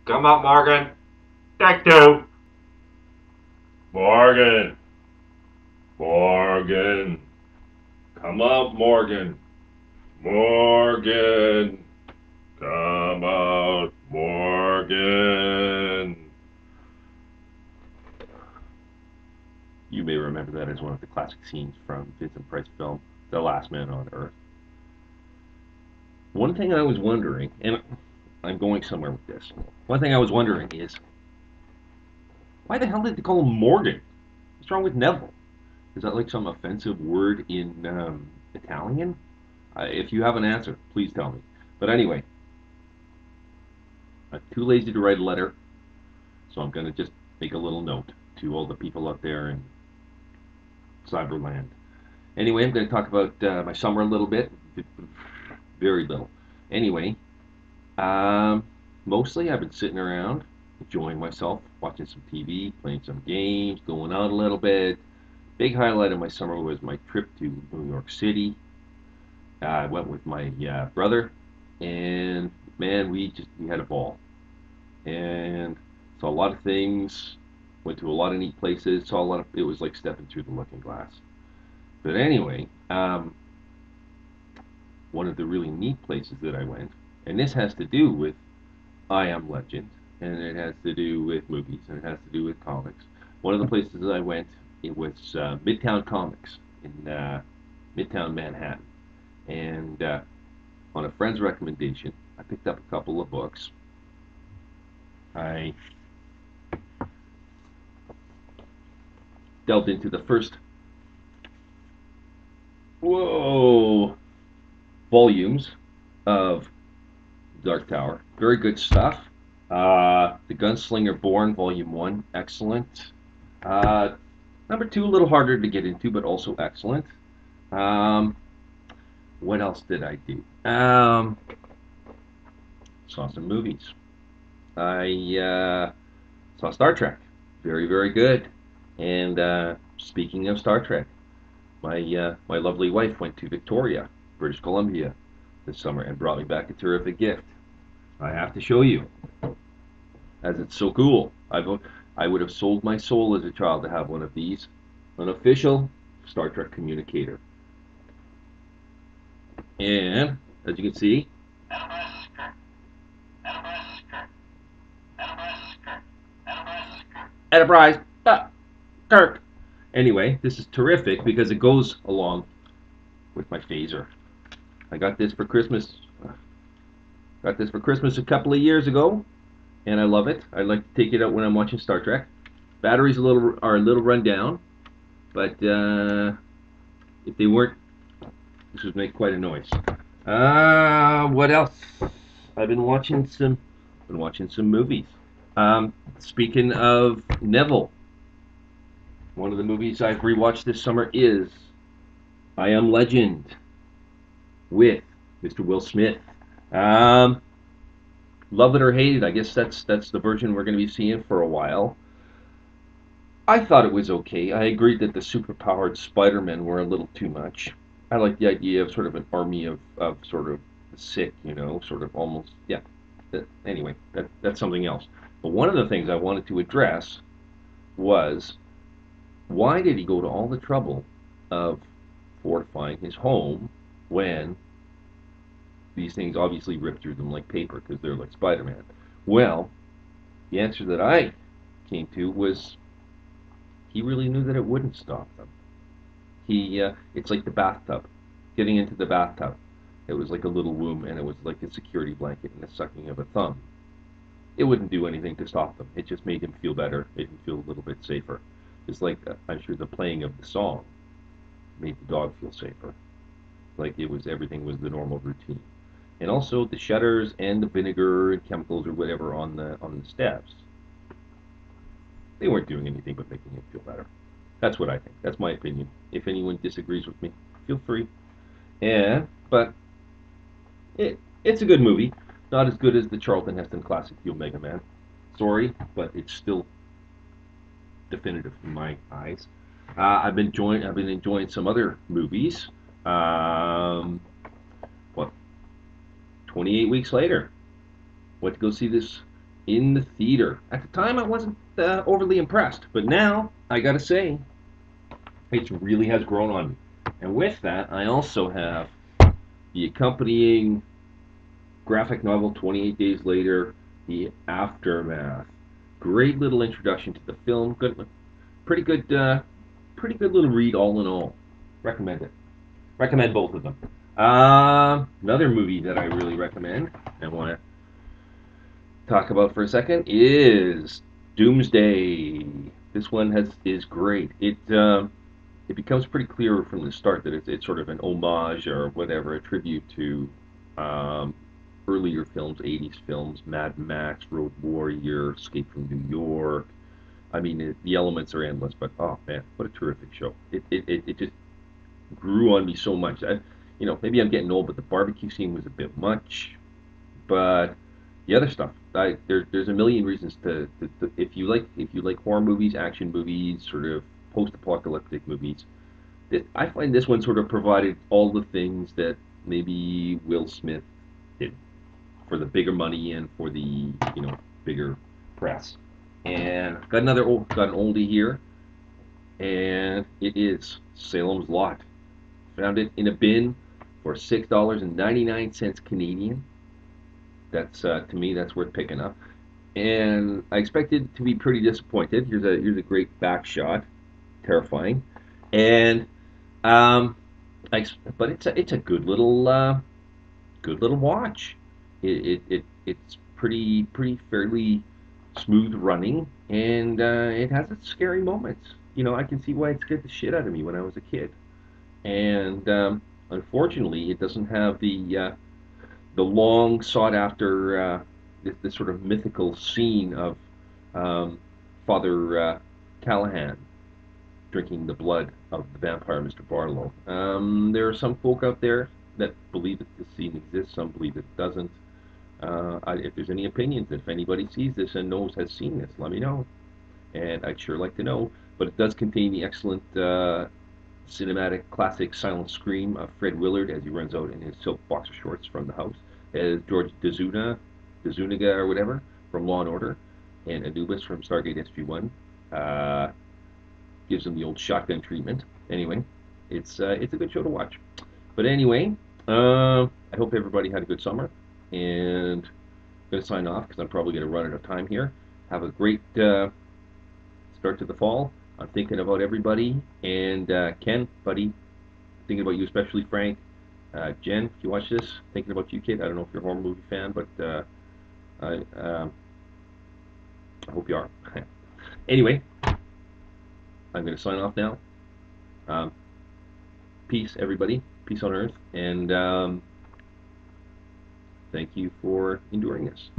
Come up, Morgan. Take two. Morgan. Morgan. Come up, Morgan. Morgan. Come out, Morgan. You may remember that as one of the classic scenes from Vincent Price's film, The Last Man on Earth. One thing I was wondering, and I'm going somewhere with this. One thing I was wondering is, why the hell did they call him Morgan? What's wrong with Neville? Is that like some offensive word in Italian? If you have an answer, please tell me. But anyway, I'm too lazy to write a letter, so I'm going to just make a little note to all the people out there in Cyberland. Anyway, I'm going to talk about my summer a little bit. Very little. Anyway, um, mostly I've been sitting around, enjoying myself, watching some TV, playing some games, going out a little bit. Big highlight of my summer was my trip to New York City. I went with my brother, and man, we had a ball, and saw a lot of things. Went to a lot of neat places. Saw a lot of. It was like stepping through the looking glass. But anyway, one of the really neat places that I went, and this has to do with I Am Legend, and it has to do with movies, and it has to do with comics. One of the places that I went, it was Midtown Comics in Midtown Manhattan, and on a friend's recommendation, I picked up a couple of books. I delved into the first whoa volumes of Dark Tower. Very good stuff. The Gunslinger Born, Volume 1, excellent. Uh, Number 2, a little harder to get into, but also excellent. Um, what else did I do? Saw some movies. I saw Star Trek. Very, very good. And speaking of Star Trek, my lovely wife went to Victoria, British Columbia, this summer and brought me back a terrific gift. I have to show you, as it's so cool. I would have sold my soul as a child to have one of these, an official Star Trek communicator. And as you can see, Enterprise, Kirk. Anyway, this is terrific because it goes along with my phaser. I got this for Christmas. Got this for Christmas a couple of years ago, and I love it. I like to take it out when I'm watching Star Trek. Batteries are a little run down, but if they weren't, this would make quite a noise. What else? I've been watching some movies. Speaking of Neville, one of the movies I've rewatched this summer is I Am Legend with Mr. Will Smith. Um, Love it or hate it, I guess that's the version we're going to be seeing for a while. I thought it was okay. I agreed that the superpowered Spider-Men were a little too much. I like the idea of sort of an army of sort of sick, sort of almost, yeah. Anyway, that's something else. But one of the things I wanted to address was, why did he go to all the trouble of fortifying his home when these things obviously rip through them like paper because they're like Spider-Man? Well, the answer that I came to was he really knew that it wouldn't stop them. It's like the bathtub, getting into the bathtub. It was like a little womb, and it was like a security blanket and the sucking of a thumb. It wouldn't do anything to stop them. It just made him feel better, made him feel a little bit safer. Just like I'm sure the playing of the song made the dog feel safer. Like everything was the normal routine. And also the shutters and the vinegar and chemicals or whatever on the steps, they weren't doing anything but making him feel better. That's what I think. That's my opinion. If anyone disagrees with me, feel free. Yeah, but it's a good movie. Not as good as the Charlton Heston classic, The Omega Man. Sorry, but it's still definitive in my eyes. I've been enjoying some other movies. Um, what? 28 weeks later, went to go see this in the theater. At the time, I wasn't overly impressed, but now I gotta say, it really has grown on me. And with that, I also have the accompanying graphic novel 28 Days Later, The Aftermath. Great little introduction to the film. Pretty good, pretty good little read all in all. Recommend it. Recommend both of them. Another movie that I really recommend and want to talk about for a second is Doomsday. This one is great. It becomes pretty clear from the start that it's sort of an homage or whatever, a tribute to um, earlier films, 80s films, Mad Max, Road Warrior, Escape from New York. I mean, the elements are endless, but oh man, what a terrific show! It just grew on me so much. Maybe I'm getting old, but the barbecue scene was a bit much. But the other stuff, there's a million reasons if you like horror movies, action movies, sort of post-apocalyptic movies. I find this one sort of provided all the things that maybe Will Smith did for the bigger money and for the bigger press. And got an oldie here, and it is Salem's Lot. Found it in a bin for $6.99 Canadian. That's to me, that's worth picking up. And I expected to be pretty disappointed. Here's a great back shot, terrifying, and um, but it's a good little watch. It's pretty fairly smooth running, and it has its scary moments. I can see why it scared the shit out of me when I was a kid, and unfortunately, it doesn't have the long sought after this sort of mythical scene of um, Father Callahan drinking the blood of the vampire Mr. Barlow. There are some folk out there that believe that this scene exists. Some believe it doesn't. If there's any opinions, if anybody sees this and has seen this, let me know. And I'd sure like to know. But it does contain the excellent cinematic classic silent scream of Fred Willard as he runs out in his silk boxer shorts from the house, as George Dezuniga or whatever from Law and Order, and Anubis from Stargate SG-1 uh, gives him the old shotgun treatment. Anyway, it's a good show to watch. But anyway, I hope everybody had a good summer, and I'm going to sign off because I'm probably going to run out of time here. Have a great start to the fall. I'm thinking about everybody, and Ken, buddy, thinking about you, especially Frank. Jen, if you watch this, thinking about you, kid. I don't know if you're a horror movie fan, but I hope you are. Anyway, I'm going to sign off now. Um, Peace, everybody. Peace on earth, and thank you for enduring this.